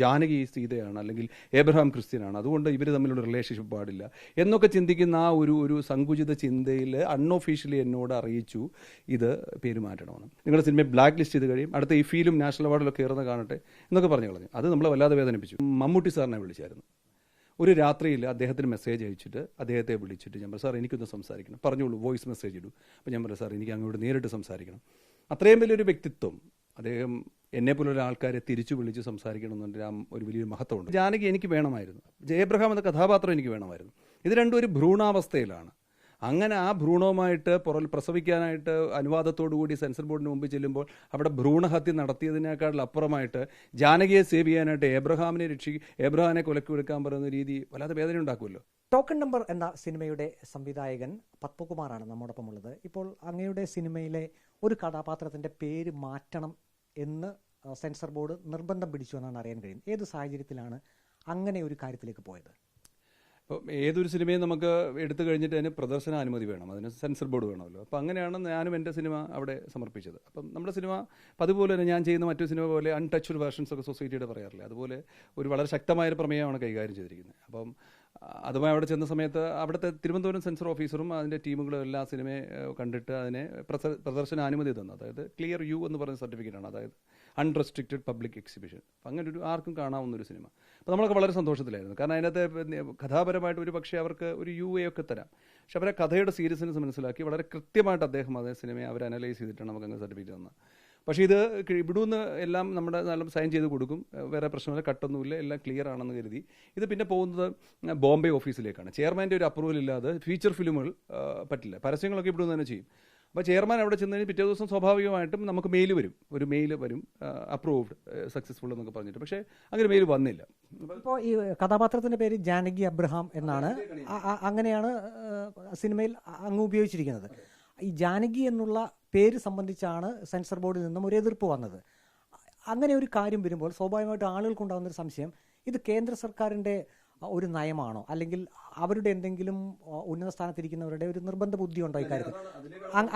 ജാനകി സീതയാണ് അല്ലെങ്കിൽ ഏബ്രഹാം ക്രിസ്ത്യനാണ്, അതുകൊണ്ട് ഇവർ തമ്മിലുള്ള റിലേഷൻഷിപ്പ് പാടില്ല എന്നൊക്കെ ചിന്തിക്കുന്ന ആ ഒരു സങ്കുചിത ചിന്തയിൽ അൺഒഫീഷ്യലി എന്നോട് അറിയിച്ചു ഇത് പേര് മാറ്റണമെന്ന്. നിങ്ങളുടെ സിനിമയെ ബ്ലാക്ക് ലിസ്റ്റ് ചെയ്ത് കഴിയും, അടുത്ത ഈ ഫീലും നാഷണൽ അവാർഡിലൊക്കെ കയറുന്ന കാണട്ടെ എന്നൊക്കെ പറഞ്ഞു കളഞ്ഞു. അത് നമ്മളെ വല്ലാതെ വേദനിപ്പിച്ചു. മമ്മൂട്ടി സാറിനെ വിളിച്ചായിരുന്നു. ഒരു രാത്രിയിൽ അദ്ദേഹത്തിന് മെസ്സേജ് അയച്ചിട്ട് അദ്ദേഹത്തെ വിളിച്ചിട്ട് ഞാൻ പറഞ്ഞു, സാർ എനിക്കൊന്ന് സംസാരിക്കണം, പറഞ്ഞോളൂ, വോയിസ് മെസ്സേജ് ഇടൂ. അപ്പോൾ ഞാൻ പറഞ്ഞു, സാർ എനിക്ക് അങ്ങോട്ട് നേരിട്ട് സംസാരിക്കണം. അത്രയും വലിയൊരു വ്യക്തിത്വം അദ്ദേഹം എന്നെപ്പോലുള്ള ആൾക്കാരെ തിരിച്ചു വിളിച്ച് സംസാരിക്കണമെന്നുണ്ട്. ഒരു വലിയൊരു മഹത്വമുണ്ട്. ജാനകി എനിക്ക് വേണമായിരുന്നു, ജയബ്രഹാം എന്ന കഥാപാത്രം എനിക്ക് വേണമായിരുന്നു. ഇത് രണ്ടും ഒരു ഭ്രൂണാവസ്ഥയിലാണ്. അങ്ങനെ ആ ഭ്രൂണവുമായിട്ട് പ്രസവിക്കാനായിട്ട് അനുവാദത്തോടുകൂടി സെൻസർ ബോർഡിന് മുമ്പ് ചെല്ലുമ്പോൾ അവിടെ ഭ്രൂണഹത്യ നടത്തിയതിനേക്കാൾ അപ്പുറമായിട്ട് ജാനകിയെ സേവ് ചെയ്യാനായിട്ട് ഏബ്രഹാമിനെ കൊലക്ക് കൊടുക്കാൻ പറയുന്ന രീതി വല്ലാതെ വേദന ഉണ്ടാക്കുമല്ലോ. ടോക്കൺ നമ്പർ എന്ന സിനിമയുടെ സംവിധായകൻ പത്മകുമാറാണ് നമ്മോടൊപ്പം ഉള്ളത്. ഇപ്പോൾ അങ്ങയുടെ സിനിമയിലെ ഒരു കഥാപാത്രത്തിന്റെ പേര് മാറ്റണം എന്ന് സെൻസർ ബോർഡ് നിർബന്ധം പിടിച്ചു എന്നാണ് അറിയാൻ കഴിയും. ഏത് സാഹചര്യത്തിലാണ് അങ്ങനെ ഒരു കാര്യത്തിലേക്ക് പോയത്? അപ്പോൾ ഏതൊരു സിനിമയും നമുക്ക് എടുത്തു കഴിഞ്ഞിട്ട് അതിന് പ്രദർശനാനുമതി വേണം, അതിന് സെൻസർ ബോർഡ് വേണമല്ലോ. അപ്പോൾ അങ്ങനെയാണ് ഞാനും എൻ്റെ സിനിമ അവിടെ സമർപ്പിച്ചത്. അപ്പം നമ്മുടെ സിനിമ അതുപോലെ തന്നെ ഞാൻ ചെയ്യുന്ന മറ്റൊരു സിനിമ പോലെ അൺടച്ച്ഡ് വേർഷൻസ് ഒക്കെ സൊസൈറ്റിയുടെ പറയാറില്ല, അതുപോലെ ഒരു വളരെ ശക്തമായൊരു പ്രമേയമാണ് കൈകാര്യം ചെയ്തിരിക്കുന്നത്. അപ്പം അതുമായി അവിടെ ചെന്ന സമയത്ത് അവിടുത്തെ തിരുവനന്തപുരം സെൻസർ ഓഫീസറും അതിൻ്റെ ടീമുകളും എല്ലാ സിനിമയെ കണ്ടിട്ട് അതിനെ പ്രദർശനാനുമതി തന്നു. അതായത് ക്ലിയർ യു എന്ന് പറയുന്ന സർട്ടിഫിക്കറ്റാണ്, അതായത് അൺറെസ്ട്രിക്റ്റഡ് പബ്ലിക് എക്സിബിഷൻ. അപ്പം അങ്ങനെ ഒരു ആർക്കും കാണാവുന്നൊരു സിനിമ. അപ്പോൾ നമ്മളൊക്കെ വളരെ സന്തോഷത്തിലായിരുന്നു. കാരണം അതിനകത്ത് കഥാപരമായിട്ട് ഒരു പക്ഷേ അവർക്ക് ഒരു UA ഒക്കെ തരാം, പക്ഷെ അവരെ കഥയുടെ സീരിയസ്നെസ് മനസ്സിലാക്കി വളരെ കൃത്യമായിട്ട് അദ്ദേഹം അതേ സിനിമയെ അവർ അനലൈസ് ചെയ്തിട്ടാണ് നമുക്ക് അങ്ങനെ സർട്ടിഫിക്കറ്റ് തന്നത്. പക്ഷേ ഇത് ഇവിടുന്ന് എല്ലാം നമ്മുടെ നല്ല സൈൻ ചെയ്ത് കൊടുക്കും, വേറെ പ്രശ്നമില്ല, കട്ടൊന്നുമില്ല, എല്ലാം ക്ലിയർ ആണെന്ന് കരുതി. ഇത് പിന്നെ പോകുന്നത് ബോംബെ ഓഫീസിലേക്കാണ്. ചെയർമാൻ്റെ ഒരു അപ്രൂവൽ ഇല്ലാതെ ഫീച്ചർ ഫിലിമുകൾ പറ്റില്ല, പരസ്യങ്ങളൊക്കെ ഇവിടുന്ന് തന്നെ ചെയ്യും. അപ്പോൾ ചെയർമാൻ അവിടെ ചെന്നതിന് പിറ്റേ ദിവസം സ്വാഭാവികമായിട്ടും നമുക്ക് ഒരു മെയിൽ വരും അപ്രൂവ്ഡ് സക്സസ്ഫുൾ എന്നൊക്കെ പറഞ്ഞിട്ട്. പക്ഷേ അങ്ങനെ മെയിൽ വന്നില്ല. ഇപ്പോൾ ഈ കഥാപാത്രത്തിൻ്റെ പേര് ജാനകി അബ്രഹാം എന്നാണ്, അങ്ങനെയാണ് സിനിമയിൽ അങ്ങ് ഉപയോഗിച്ചിരിക്കുന്നത്. ഈ ജാനകി എന്നുള്ള പേര് സംബന്ധിച്ചാണ് സെൻസർ ബോർഡിൽ നിന്നും ഒരു എതിർപ്പ് വന്നത്. അങ്ങനെ ഒരു കാര്യം വരുമ്പോൾ സ്വാഭാവികമായിട്ടും ആളുകൾക്കുണ്ടാകുന്നൊരു സംശയം, ഇത് കേന്ദ്ര സർക്കാരിൻ്റെ ഒരു നയമാണോ, അല്ലെങ്കിൽ അവരുടെ എന്തെങ്കിലും ഉന്നത സ്ഥാനത്തിരിക്കുന്നവരുടെ ഒരു നിർബന്ധ ബുദ്ധി ഉണ്ടോ ഇക്കാര്യത്തിൽ?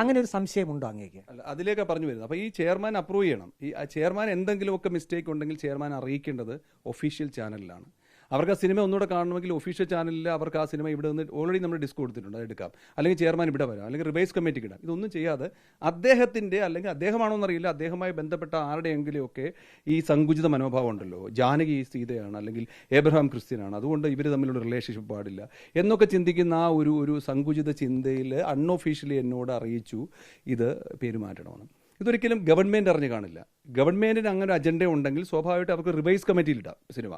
അങ്ങനെ ഒരു സംശയമുണ്ടോ അങ്ങേക്ക്? അല്ല, അതിലേക്കാണ് പറഞ്ഞു വരുന്നത്. അപ്പോൾ ഈ ചെയർമാൻ അപ്രൂവ് ചെയ്യണം. ഈ ചെയർമാൻ എന്തെങ്കിലുമൊക്കെ മിസ്റ്റേക്ക് ഉണ്ടെങ്കിൽ ചെയർമാൻ അറിയിക്കേണ്ടത് ഒഫീഷ്യൽ ചാനലിലാണ്. അവർക്ക് ആ സിനിമ ഒന്നുകൂടെ കാണണമെങ്കിൽ ഒഫീഷ്യൽ ചാനലിൽ അവർക്ക് ആ സിനിമ ഇവിടെ നിന്ന് ഓൾറെഡി നമ്മൾ ഡിസ്ക് കൊടുത്തിട്ടുണ്ട്, അത് എടുക്കാം. അല്ലെങ്കിൽ ചെയർമാൻ ഇവിടെ വരാം, അല്ലെങ്കിൽ റിവൈസ് കമ്മിറ്റിക്ക് ഇടാം. ഇതൊന്നും ചെയ്യാതെ അദ്ദേഹത്തിൻ്റെ, അല്ലെങ്കിൽ അദ്ദേഹമാണോ എന്നറിയില്ല, അദ്ദേഹവുമായി ബന്ധപ്പെട്ട ആരുടെയെങ്കിലും ഒക്കെ ഈ സങ്കുചിത മനോഭാവം ഉണ്ടല്ലോ, ജാനകി സീതയാണ് അല്ലെങ്കിൽ ഏബ്രഹാം ക്രിസ്ത്യനാണ്, അതുകൊണ്ട് ഇവർ തമ്മിലുള്ള റിലേഷൻഷിപ്പ് പാടില്ല എന്നൊക്കെ ചിന്തിക്കുന്ന ആ ഒരു സങ്കുചിത ചിന്തയിൽ അൺഒഫീഷ്യലി എന്നോട് അറിയിച്ചു ഇത് പേര് മാറ്റണമെന്ന്. ഇതൊരിക്കലും ഗവൺമെൻറ് അറിഞ്ഞു കാണില്ല. ഗവൺമെൻറ്റിന് അങ്ങനെ അജണ്ട ഉണ്ടെങ്കിൽ സ്വാഭാവികമായിട്ട് അവർക്ക് റിവൈസ് കമ്മിറ്റിയിലിടാം സിനിമ,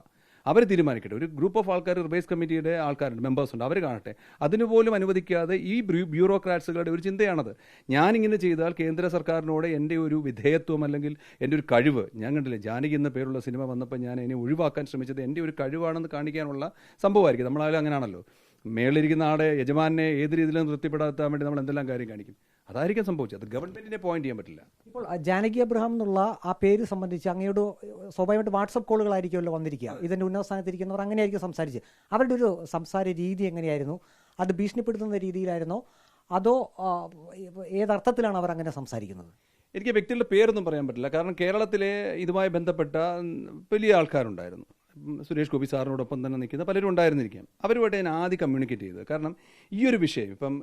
അവർ തീരുമാനിക്കട്ടെ. ഒരു ഗ്രൂപ്പ് ഓഫ് ആൾക്കാർ, റിവൈസ് കമ്മിറ്റിയുടെ ആൾക്കാരുണ്ട്, മെമ്പേഴ്സ് ഉണ്ട്, അവർ കാണട്ടെ. അതിനുപോലും അനുവദിക്കാതെ ഈ ബ്യൂറോക്രാറ്റ്സുകളുടെ ഒരു ചിന്തയാണത്. ഞാനിങ്ങനെ ചെയ്താൽ കേന്ദ്ര സർക്കാരിനോട് എൻ്റെ ഒരു വിധേയത്വം അല്ലെങ്കിൽ എൻ്റെ ഒരു കഴിവ്, ഞാൻ കണ്ടില്ലേ ജാനകി എന്ന പേരുള്ള സിനിമ വന്നപ്പോൾ ഞാൻ അതിനെ ഒഴിവാക്കാൻ ശ്രമിച്ചത് എൻ്റെ ഒരു കഴിവാണെന്ന് കാണിക്കാനുള്ള സംഭവമായിരിക്കും. നമ്മളായാലും അങ്ങനെയാണല്ലോ, മേളിലിരിക്കുന്ന ആളെ, യജമാനെ ഏത് രീതിയിലും തൃപ്തിപ്പെടാത്താൻ വേണ്ടി നമ്മൾ എന്തെല്ലാം കാര്യം കാണിക്കും. അതായിരിക്കും സംഭവിച്ചത്. അത് ഗവൺമെന്റിനെ പോയിന്റ് ചെയ്യാൻ പറ്റില്ല. ഇപ്പോൾ ജാനകി അബ്രഹാം എന്നുള്ള ആ പേര് സംബന്ധിച്ച് അങ്ങയോട് സ്വാഭാവികമായിട്ട് വാട്സപ്പ് കോളുകളായിരിക്കുമല്ലോ വന്നിരിക്കുക. ഇതിൻ്റെ ഉന്നത സ്ഥാനത്തിരിക്കുന്നവർ അങ്ങനെയായിരിക്കും സംസാരിച്ച്. അവരുടെ ഒരു സംസാര രീതി എങ്ങനെയായിരുന്നു? അത് ഭീഷണിപ്പെടുത്തുന്ന രീതിയിലായിരുന്നോ, അതോ ഏതർത്ഥത്തിലാണ് അവർ അങ്ങനെ സംസാരിക്കുന്നത്? എനിക്ക് വ്യക്തികളുടെ പേരൊന്നും പറയാൻ പറ്റില്ല. കാരണം കേരളത്തിലെ ഇതുമായി ബന്ധപ്പെട്ട വലിയ ആൾക്കാരുണ്ടായിരുന്നു. സുരേഷ് ഗോപി സാറിനോടൊപ്പം തന്നെ നിൽക്കുന്ന പലരും ഉണ്ടായിരുന്നിരിക്കാം. അവരുമായിട്ട് ഞാൻ ആദ്യം കമ്മ്യൂണിക്കേറ്റ് ചെയ്തത്. കാരണം ഈ ഒരു വിഷയം ഇപ്പം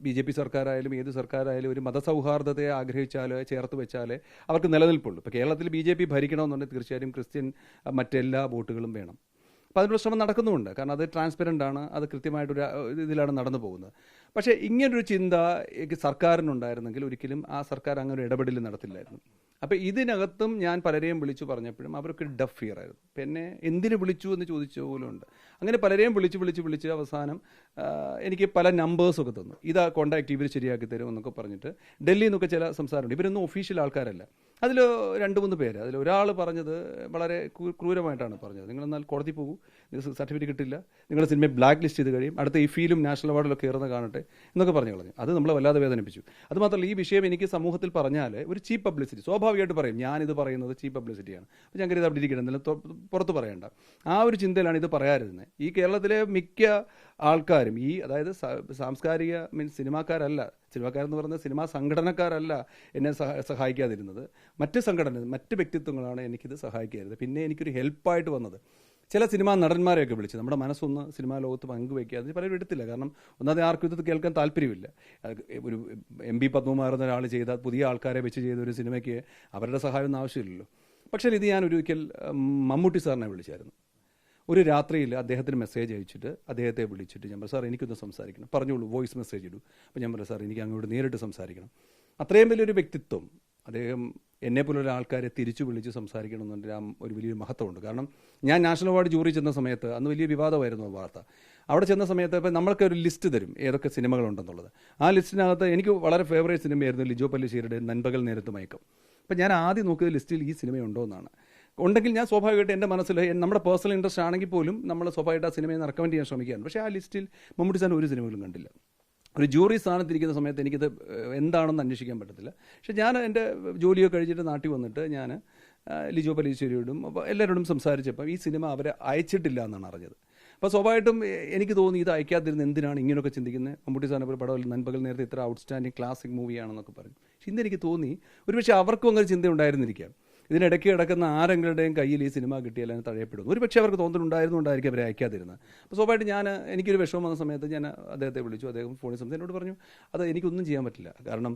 BJP സർക്കാരായാലും ഏത് സർക്കാരായാലും ഒരു മതസൗഹാർദ്ദത്തെ ആഗ്രഹിച്ചാൽ, ചേർത്ത് വെച്ചാൽ അവർക്ക് നിലനിൽപ്പുള്ളൂ. ഇപ്പോൾ കേരളത്തിൽ BJP ഭരിക്കണമെന്നുണ്ടെങ്കിൽ തീർച്ചയായും ക്രിസ്ത്യൻ മറ്റെല്ലാ വോട്ടുകളും വേണം. അപ്പോൾ അതിനുള്ള ശ്രമം നടക്കുന്നുമുണ്ട്. കാരണം അത് ട്രാൻസ്പെറൻ്റ് ആണ്, അത് കൃത്യമായിട്ടൊരു ഇതിലാണ് നടന്നു പോകുന്നത്. പക്ഷേ ഇങ്ങനൊരു ചിന്ത സർക്കാരിനുണ്ടായിരുന്നെങ്കിൽ ഒരിക്കലും ആ സർക്കാർ അങ്ങനെ ഒരു ഇടപെടൽ നടത്തില്ലായിരുന്നു. അപ്പോൾ ഇതിനകത്തും ഞാൻ പലരെയും വിളിച്ചു പറഞ്ഞപ്പോഴും അവർക്ക് ഡഫ് ഫിയർ ആയിരുന്നു. പിന്നെ എന്തിനു വിളിച്ചു എന്ന് ചോദിച്ച പോലും ഉണ്ട്. അങ്ങനെ പലരെയും വിളിച്ച് അവസാനം എനിക്ക് പല നമ്പേഴ്സൊക്കെ തന്നു. ഇതാ കോൺടാക്ട്, ഇവർ ശരിയാക്കി തരും എന്നൊക്കെ പറഞ്ഞിട്ട്. ഡൽഹിയിൽ നിന്നൊക്കെ ചില സംസാരമുണ്ട്. ഇവരൊന്നും ഒഫീഷ്യൽ ആൾക്കാരല്ല. അതിൽ 2-3 പേര്, അതിൽ ഒരാൾ പറഞ്ഞത് വളരെ ക്രൂരമായിട്ടാണ് പറഞ്ഞത്. നിങ്ങളെന്നാൽ കോടതി പോകൂ, നിങ്ങൾക്ക് സർട്ടിഫിക്കറ്റ് കിട്ടില്ല, നിങ്ങളുടെ സിനിമയെ ബ്ലാക്ക് ലിസ്റ്റ് ചെയ്ത് കഴിയും, അടുത്ത ഈ ഫീലും നാഷണൽ അവാർഡിലൊക്കെ കയറുന്ന കാണട്ടെ എന്നൊക്കെ പറഞ്ഞു കളഞ്ഞു. അത് നമ്മളെ വല്ലാതെ വേദനിപ്പിച്ചു. അതുമാത്രമല്ല, ഈ വിഷയം എനിക്ക് സമൂഹത്തിൽ പറഞ്ഞാൽ ഒരു ചീപ്പ് പബ്ലിസിറ്റി, സ്വാഭാവികമായിട്ട് പറയും ഞാനിത് പറയുന്നത് ചീപ്പ് പബ്ലിസിറ്റിയാണ്, അപ്പോൾ ഞാൻ കരുതി അവിടെ ഇരിക്കണം, എന്തെങ്കിലും പുറത്ത് പറയേണ്ട, ആ ഒരു ചിന്തയിലാണ് ഇത് പറയാതിരുന്നത്. ഈ കേരളത്തിലെ മിക്ക ആൾക്കാരും അതായത് സാംസ്കാരിക മീൻസ് സിനിമാക്കാരെന്ന് പറയുന്നത് സിനിമാ സംഘടനക്കാരല്ല എന്നെ സഹായിക്കാതിരുന്നത്. മറ്റ് വ്യക്തിത്വങ്ങളാണ് എനിക്കിത് സഹായിക്കാതിരുന്നത്. പിന്നെ എനിക്കൊരു ഹെൽപ്പായിട്ട് വന്നത് ചില സിനിമാ നടന്മാരെയൊക്കെ വിളിച്ച് നമ്മുടെ മനസ്സൊന്ന് സിനിമാ ലോകത്ത് പങ്കുവയ്ക്കുക. അത് പലരും എടുത്തില്ല, കാരണം ഒന്നാമത് ആർക്കും ഇത് കേൾക്കാൻ താല്പര്യമില്ല. ഒരു MP പത്മകുമാർ എന്ന ഒരാൾ ചെയ്ത പുതിയ ആൾക്കാരെ വെച്ച് ചെയ്ത ഒരു സിനിമയ്ക്ക് അവരുടെ സഹായമൊന്നും ആവശ്യമില്ലല്ലോ. പക്ഷേ ഇത് ഞാൻ ഒരിക്കൽ മമ്മൂട്ടി സാറിനെ വിളിച്ചായിരുന്നു. ഒരു രാത്രിയിൽ അദ്ദേഹത്തിന് മെസ്സേജ് അയച്ചിട്ട് അദ്ദേഹത്തെ വിളിച്ചിട്ട് ഞാൻ പറഞ്ഞു, സാർ എനിക്കൊന്ന് സംസാരിക്കണം. പറഞ്ഞോളൂ, വോയിസ് മെസ്സേജ് ഇടൂ. അപ്പോൾ ഞാൻ പറഞ്ഞു, സാർ എനിക്ക് അങ്ങോട്ട് നേരിട്ട് സംസാരിക്കണം. അത്രയും വലിയൊരു വ്യക്തിത്വം അദ്ദേഹം എന്നെപ്പോലുള്ള ആൾക്കാരെ തിരിച്ചു വിളിച്ച് സംസാരിക്കണമെന്നുണ്ട് ഒരു വലിയൊരു മഹത്വമുണ്ട്. കാരണം ഞാൻ നാഷണൽ അവാർഡ് ജൂറി ചെന്ന സമയത്ത് അന്ന് വലിയ വിവാദമായിരുന്നു വാർത്ത. അവിടെ ചെന്ന സമയത്ത് ഇപ്പോൾ നമ്മൾക്കൊരു ലിസ്റ്റ് തരും ഏതൊക്കെ സിനിമകളുണ്ടെന്നുള്ളത്. ആ ലിസ്റ്റിനകത്ത് എനിക്ക് വളരെ ഫേവറേറ്റ് സിനിമയായിരുന്നു ലിജോ പല്ലിശ്ശേരിയുടെ നൻപകൽ നേരത്ത് മയക്കം. അപ്പം ഞാൻ ആദ്യം നോക്കിയ ലിസ്റ്റിൽ ഈ സിനിമയുണ്ടോ എന്നാണ്. ഉണ്ടെങ്കിൽ ഞാൻ സ്വാഭാവികമായിട്ട് എൻ്റെ മനസ്സിൽ നമ്മുടെ പേഴ്സണൽ ഇൻട്രസ്റ്റ് ആണെങ്കിൽ പോലും നമ്മൾ സ്വാഭാവികമായിട്ട് ആ സിനിമയെ റെക്കമെൻഡ് ചെയ്യാൻ ശ്രമിക്കുകയാണ്. പക്ഷേ ആ ലിസ്റ്റിൽ മമ്മൂട്ടി സാറിന് ഒരു സിനിമകളും കണ്ടില്ല. ഒരു ജൂറി സ്ഥാനത്തിരിക്കുന്ന സമയത്ത് എനിക്കത് എന്താണെന്ന് അന്വേഷിക്കാൻ പറ്റത്തില്ല. പക്ഷേ ഞാൻ എൻ്റെ ജോലിയൊക്കെ കഴിഞ്ഞിട്ട് നാട്ടിൽ വന്നിട്ട് ഞാൻ ലിജോ പല്ലിശ്ശേരിയോടും എല്ലാവരോടും സംസാരിച്ചപ്പോൾ ഈ സിനിമ അവരെ അയച്ചിട്ടില്ല എന്നാണ് അറിഞ്ഞത്. അപ്പോൾ സ്വാഭാവികമായിട്ടും എനിക്ക് തോന്നി ഇത് അയക്കാതിരുന്ന് എന്തിനാണ് ഇങ്ങനെയൊക്കെ ചിന്തിക്കുന്നത്. മമ്മൂട്ടി സാറിനെ ഒരു പടം നൻപകൽ നേരത്തെ ഇത്ര ഔട്ട്സ്റ്റാൻഡിങ് ക്ലാസിക് മൂവിയാണെന്നൊക്കെ പറഞ്ഞു. പക്ഷേ ഇന്നെനിക്ക് തോന്നി ഒരുപക്ഷെ അവർക്കും അങ്ങനെ ചിന്ത ഉണ്ടായിരുന്നിരിക്കാം. ഇതിനിടയ്ക്ക് കിടക്കുന്ന ആരെങ്കിലും കയ്യിൽ ഈ സിനിമ കിട്ടിയാൽ അതിന് തഴയപ്പെടുന്നു. ഒരു പക്ഷേ അവർക്ക് തോന്നുന്നുണ്ടായിരുന്നുകൊണ്ടായിരിക്കും അവരെ അയക്കാതിരുന്നത്. അപ്പോൾ സ്വാഭാവികമായിട്ട് എനിക്കൊരു വിഷമം വന്ന സമയത്ത് ഞാൻ അദ്ദേഹത്തെ വിളിച്ചു. അദ്ദേഹം ഫോണിൽ സംസാരിച്ച് എന്നോട് പറഞ്ഞു, അത് എനിക്കൊന്നും ചെയ്യാൻ പറ്റില്ല, കാരണം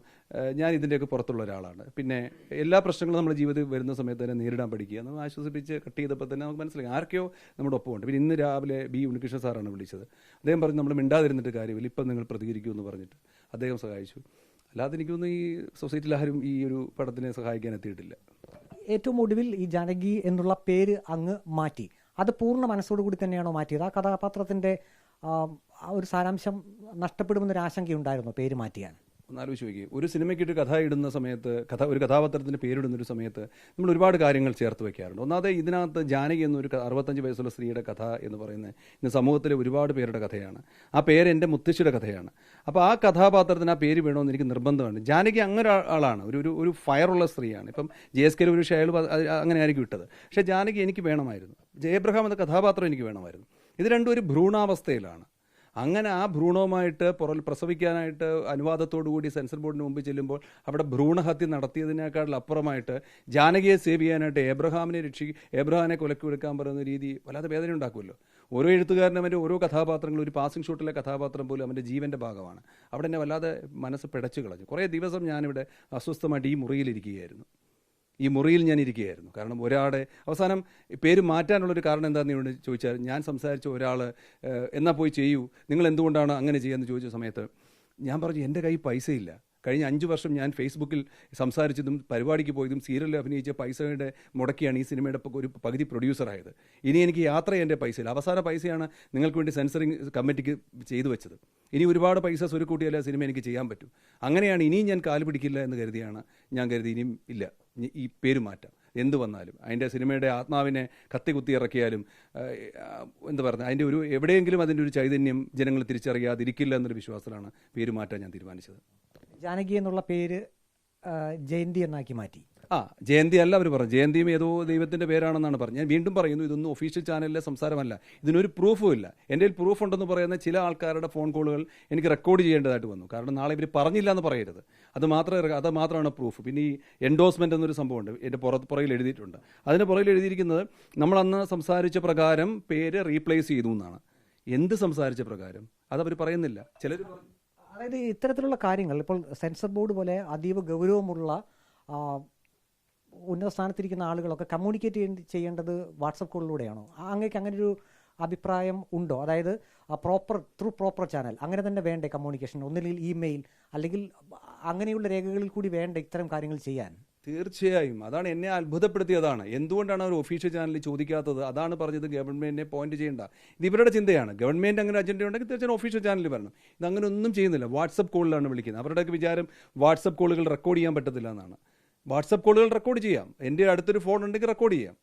ഞാൻ ഇതിൻ്റെയൊക്കെ പുറത്തുള്ള ഒരാളാണ്. പിന്നെ എല്ലാ പ്രശ്നങ്ങളും നമ്മുടെ ജീവിതത്തിൽ വരുന്ന സമയത്ത് തന്നെ നേരിടാൻ പഠിക്കുക എന്ന് ആശ്വസിപ്പിച്ച് കട്ട് ചെയ്തപ്പോൾ തന്നെ നമുക്ക് മനസ്സിലായി ആർക്കെയോ നമ്മുടെ ഒപ്പമുണ്ട്. പിന്നെ ഇന്ന് രാവിലെ B ഉണ്ണികൃഷ്ണൻ സാറാണ് വിളിച്ചത്. അദ്ദേഹം പറഞ്ഞു, നമ്മൾ മിണ്ടാതിരുന്നിട്ട് കാര്യമില്ല, ഇപ്പം നിങ്ങൾ പ്രതികരിക്കുമെന്ന് പറഞ്ഞിട്ട് അദ്ദേഹം സഹായിച്ചു. അല്ലാതെ എനിക്കൊന്നും ഈ സൊസൈറ്റിയിൽ ആരും ഈ ഒരു പടത്തിനെ സഹായിക്കാൻ എത്തിയിട്ടില്ല. ഏറ്റവും ഒടുവിൽ ഈ ജാനകി എന്നുള്ള പേര് അങ്ങ് മാറ്റി. അത് പൂർണ്ണ മനസ്സോടുകൂടി തന്നെയാണോ മാറ്റിയത്? ആ കഥാപാത്രത്തിന്റെ ഒരു സാരാംശം നഷ്ടപ്പെടുമെന്നൊരു ആശങ്കയുണ്ടായിരുന്നു പേര് മാറ്റിയാൽ? ഒന്നാലോചിച്ച് നോക്കി, ഒരു സിനിമയ്ക്കൊരു കഥ ഇടുന്ന സമയത്ത് ഒരു കഥാപാത്രത്തിന് പേരിടുന്നൊരു സമയത്ത് നമ്മൾ ഒരുപാട് കാര്യങ്ങൾ ചേർത്ത് വെക്കാറുണ്ട്. ഒന്നാമത് ഇതിനകത്ത് ജാനകി എന്നൊരു 65 വയസ്സുള്ള സ്ത്രീയുടെ കഥ എന്ന് പറയുന്നത് ഇന്ന് സമൂഹത്തിലെ ഒരുപാട് പേരുടെ കഥയാണ്. ആ പേര് എൻ്റെ മുത്തശ്ശിയുടെ കഥയാണ്. അപ്പോൾ ആ കഥാപാത്രത്തിന് ആ പേര് വേണമെന്ന് എനിക്ക് നിർബന്ധമാണ്. ജാനകി അങ്ങനെ ആളാണ്, ഒരു ഫയറുള്ള സ്ത്രീയാണ്. ഇപ്പം JSK ഒരു ഷയൽ അങ്ങനെ ആയിരിക്കും ഇട്ടത്. പക്ഷേ ജാനകി എനിക്ക് വേണമായിരുന്നു. ജയബ്രഹാം എന്ന കഥാപാത്രം എനിക്ക് വേണമായിരുന്നു. ഇത് രണ്ടും ഒരു ഭ്രൂണാവസ്ഥയിലാണ്. അങ്ങനെ ആ ഭ്രൂണവുമായിട്ട് പ്രസവിക്കാനായിട്ട് അനുവാദത്തോടുകൂടി സെൻസർ ബോർഡിന് മുമ്പ് ചെല്ലുമ്പോൾ അവിടെ ഭ്രൂണഹത്യ നടത്തിയതിനേക്കാൾ അപ്പുറമായിട്ട് ജാനകിയെ സേവ് ചെയ്യാനായിട്ട് ഏബ്രഹാമിനെ കൊലക്ക് കൊടുക്കാൻ പറയുന്ന രീതി വല്ലാതെ വേദന ഉണ്ടാക്കുമല്ലോ. ഓരോ എഴുത്തുകാരനും അവൻ്റെ ഓരോ കഥാപാത്രങ്ങളും ഒരു പാസിംഗ് ഷോട്ടിലെ കഥാപാത്രം പോലും അവൻ്റെ ജീവൻ്റെ ഭാഗമാണ്. അവിടെ എന്നെ വല്ലാതെ മനസ്സ് പിടച്ചു കളഞ്ഞു. കുറേ ദിവസം ഞാനിവിടെ അസ്വസ്ഥമായിട്ട് ഈ മുറിയിൽ ഞാൻ ഇരിക്കുകയായിരുന്നു. കാരണം ഒരാളുടെ അവസാനം പേര് മാറ്റാനുള്ളൊരു കാരണം എന്താണെന്ന് ചോദിച്ചാൽ, ഞാൻ സംസാരിച്ച ഒരാൾ എന്നാൽ പോയി ചെയ്യൂ, നിങ്ങൾ എന്തുകൊണ്ടാണ് അങ്ങനെ ചെയ്യാമെന്ന് ചോദിച്ച സമയത്ത് ഞാൻ പറഞ്ഞു, എൻ്റെ കയ്യിൽ പൈസയില്ല. കഴിഞ്ഞ 5 വർഷം ഞാൻ ഫേസ്ബുക്കിൽ സംസാരിച്ചതും പരിപാടിക്ക് പോയതും സീരിയലിൽ അഭിനയിച്ച പൈസയുടെ മുടക്കിയാണ് ഈ സിനിമയുടെ ഒരു പകുതി പ്രൊഡ്യൂസറായത്. ഇനി എനിക്ക് യാത്ര ചെയ്യേണ്ട പൈസയില്ല. അവസാന പൈസയാണ് നിങ്ങൾക്ക് വേണ്ടി സെൻസറിങ് കമ്മിറ്റിക്ക് ചെയ്തു വെച്ചത്. ഇനി ഒരുപാട് പൈസ സ്വരുക്കൂട്ടിയാലേ സിനിമ എനിക്ക് ചെയ്യാൻ പറ്റും. അങ്ങനെയാണ് ഇനിയും ഞാൻ കാല് പിടിക്കില്ല എന്ന് കരുതിയാണ് ഞാൻ ഇനിയും ഇല്ല, ഈ പേര് മാറ്റാം എന്ത് വന്നാലും. അതിൻ്റെ സിനിമയുടെ ആത്മാവിനെ കത്തികുത്തി ഇറക്കിയാലും എന്താ പറയുക, അതിൻ്റെ എവിടെയെങ്കിലും അതിൻ്റെ ഒരു ചൈതന്യം ജനങ്ങൾ തിരിച്ചറിയാതിരിക്കില്ല എന്നൊരു വിശ്വാസത്തിലാണ് പേര് മാറ്റാൻ ഞാൻ തീരുമാനിച്ചത്. ജാനകി എന്നുള്ള പേര് ജയന്തി എന്നാക്കി മാറ്റി. ജയന്തി അല്ല അവർ പറഞ്ഞു, ജയന്തിയും ഏതോ ദൈവത്തിൻ്റെ പേരാണെന്നാണ് പറഞ്ഞത്. ഞാൻ വീണ്ടും പറയുന്നു, ഇതൊന്നും ഒഫീഷ്യൽ ചാനലിലെ സംസാരമല്ല, ഇതിനൊരു പ്രൂഫും ഇല്ല. എൻ്റെ കയ്യിൽ പ്രൂഫ് ഉണ്ടെന്ന് പറയുന്ന ചില ആൾക്കാരുടെ ഫോൺ കോളുകൾ എനിക്ക് റെക്കോർഡ് ചെയ്യേണ്ടതായിട്ട് വന്നു. കാരണം നാളെ ഇവർ പറഞ്ഞില്ല എന്ന് പറയരുത്. അത് മാത്രമാണ് പ്രൂഫ്. പിന്നെ ഈ എൻഡോസ്മെൻ്റ് എന്നൊരു സംഭവമുണ്ട്, എൻ്റെ പുറകിൽ എഴുതിയിട്ടുണ്ട്. അതിൻ്റെ പുറകിൽ എഴുതിയിരിക്കുന്നത് നമ്മളന്ന് സംസാരിച്ച പ്രകാരം പേര് റീപ്ലേസ് ചെയ്തു എന്നാണ്. എന്ത് സംസാരിച്ച പ്രകാരം അതവർ പറയുന്നില്ല. ചിലർ അതായത് ഇത്തരത്തിലുള്ള കാര്യങ്ങൾ ഇപ്പോൾ സെൻസർ ബോർഡ് പോലെ അതീവ ഗൗരവമുള്ള ഉന്നത സ്ഥാനത്തിരിക്കുന്ന ആളുകളൊക്കെ കമ്മ്യൂണിക്കേറ്റ് ചെയ്യേണ്ടത് വാട്സപ്പ് കോളിലൂടെയാണോ? അങ്ങേക്ക് അങ്ങനെ ഒരു അഭിപ്രായം ഉണ്ടോ? അതായത് പ്രോപ്പർ ചാനൽ അങ്ങനെ തന്നെ വേണ്ടേ കമ്മ്യൂണിക്കേഷൻ? ഒന്നില്ലെങ്കിൽ ഇമെയിൽ അല്ലെങ്കിൽ അങ്ങനെയുള്ള രേഖകളിൽ കൂടി വേണ്ട ഇത്തരം കാര്യങ്ങൾ ചെയ്യാൻ? തീർച്ചയായും. അതാണ് എന്നെ അത്ഭുതപ്പെടുത്തിയതാണ്. എന്തുകൊണ്ടാണ് അവർ ഒഫീഷ്യൽ ചാനലിൽ ചോദിക്കാത്തത്? അതാണ് പറഞ്ഞത്, ഗവൺമെന്റിനെ പോയിന്റ് ചെയ്യേണ്ട. ഇത് ഇവരുടെ ചിന്തയാണ്. ഗവൺമെന്റ് അങ്ങനെ അജണ്ട ഉണ്ടെങ്കിൽ തീർച്ചയായും ഒഫീഷ്യൽ ചാനലിൽ വരണം. ഇതങ്ങനെ ഒന്നും ചെയ്യുന്നില്ല. വാട്സപ്പ് കോളിലാണ് വിളിക്കുന്നത്. അവരുടെയൊക്കെ വിചാരം വാട്സപ്പ് കോളുകൾ റെക്കോർഡ് ചെയ്യാൻ പറ്റത്തില്ല എന്നാണ്. വാട്സപ്പ് കോളുകൾ റെക്കോർഡ് ചെയ്യാം. എൻ്റെ അടുത്തൊരു ഫോൺ ഉണ്ടെങ്കിൽ റെക്കോർഡ് ചെയ്യാം.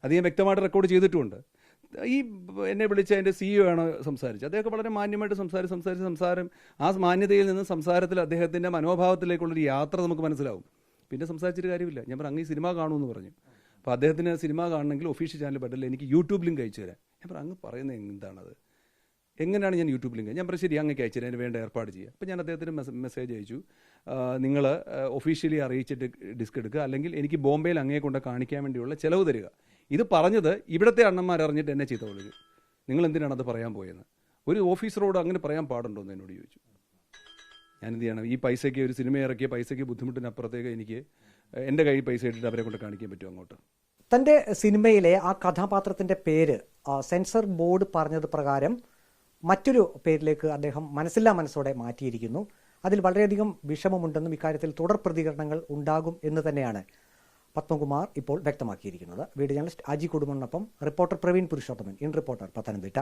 അത് ഞാൻ വ്യക്തമായിട്ട് റെക്കോർഡ് ചെയ്തിട്ടുമുണ്ട്. ഈ എന്നെ വിളിച്ച എൻ്റെ CEO ആണ് സംസാരിച്ചത്. അദ്ദേഹം വളരെ മാന്യമായിട്ട് സംസാരം ആ മാന്യതയിൽ നിന്ന് സംസാരത്തിൽ അദ്ദേഹത്തിൻ്റെ മനോഭാവത്തിലേക്കുള്ളൊരു യാത്ര നമുക്ക് മനസ്സിലാവും. പിന്നെ സംസാരിച്ചിട്ട് കാര്യമില്ല. ഞാൻ പറഞ്ഞു, അങ്ങ് ഈ സിനിമ കാണുമെന്ന് പറഞ്ഞു. അപ്പോൾ അദ്ദേഹത്തിന് സിനിമ കാണണമെങ്കിൽ ഒഫീഷ്യൽ ചാനൽ പറ്റില്ല, എനിക്ക് യൂട്യൂബ് ലിങ്ക് അയച്ചു തരാം. ഞാൻ പറഞ്ഞു, അങ്ങ് പറയുന്നത് എന്താണത്? എങ്ങനെയാണ് ഞാൻ യൂട്യൂബ് ലിങ്ക്? ഞാൻ പറഞ്ഞു ശരി, അങ്ങേക്ക് അയച്ചു അതിന് വേണ്ട ഏർപ്പാട് ചെയ്യുക. അപ്പോൾ ഞാൻ അദ്ദേഹത്തിന് മെസ്സേജ് അയച്ചു, നിങ്ങൾ ഒഫീഷ്യലി അറിയിച്ചിട്ട് ഡിസ്ക് എടുക്കുക, അല്ലെങ്കിൽ എനിക്ക് ബോംബെയിൽ അങ്ങേ കൊണ്ട് കാണിക്കാൻ വേണ്ടിയുള്ള ചിലവ് തരിക. ഇത് പറഞ്ഞത് ഇവിടുത്തെ അണ്ണന്മാർ അറിഞ്ഞിട്ട് എന്നെ ചീത്ത വിളിച്ചു. നിങ്ങൾ എന്തിനാണ് അത് പറയാൻ പോയെന്ന്? ഒരു ഓഫീസറോട് അങ്ങനെ പറയാൻ പാടുണ്ടോ എന്ന് എന്നോട് ചോദിച്ചു. ഞാൻ എന്ത് ചെയ്യണം? ഈ പൈസയ്ക്ക്, ഒരു സിനിമ ഇറക്കിയ പൈസയ്ക്ക് ബുദ്ധിമുട്ടിനപ്പുറത്തേക്ക് എനിക്ക് എൻ്റെ കയ്യിൽ പൈസ ഇട്ടിട്ട് അവരെ കൊണ്ട് കാണിക്കാൻ പറ്റും അങ്ങോട്ട്? തൻ്റെ സിനിമയിലെ ആ കഥാപാത്രത്തിൻ്റെ പേര് സെൻസർ ബോർഡ് പറഞ്ഞത് പ്രകാരം മറ്റൊരു പേരിലേക്ക് അദ്ദേഹം മനസ്സില്ലാ മനസ്സോടെ മാറ്റിയിരിക്കുന്നു. അതിൽ വളരെയധികം വിഷമമുണ്ടെന്നും ഇക്കാര്യത്തിൽ തുടർ പ്രതികരണങ്ങൾ ഉണ്ടാകും എന്ന് തന്നെയാണ് പത്മകുമാർ ഇപ്പോൾ വ്യക്തമാക്കിയിരിക്കുന്നത്. വീഡിയോ ജേർണലിസ്റ്റ് അജി കുടുംബനൊപ്പം reporter Praveen Purushothaman, in reporter, Pathanamthitta.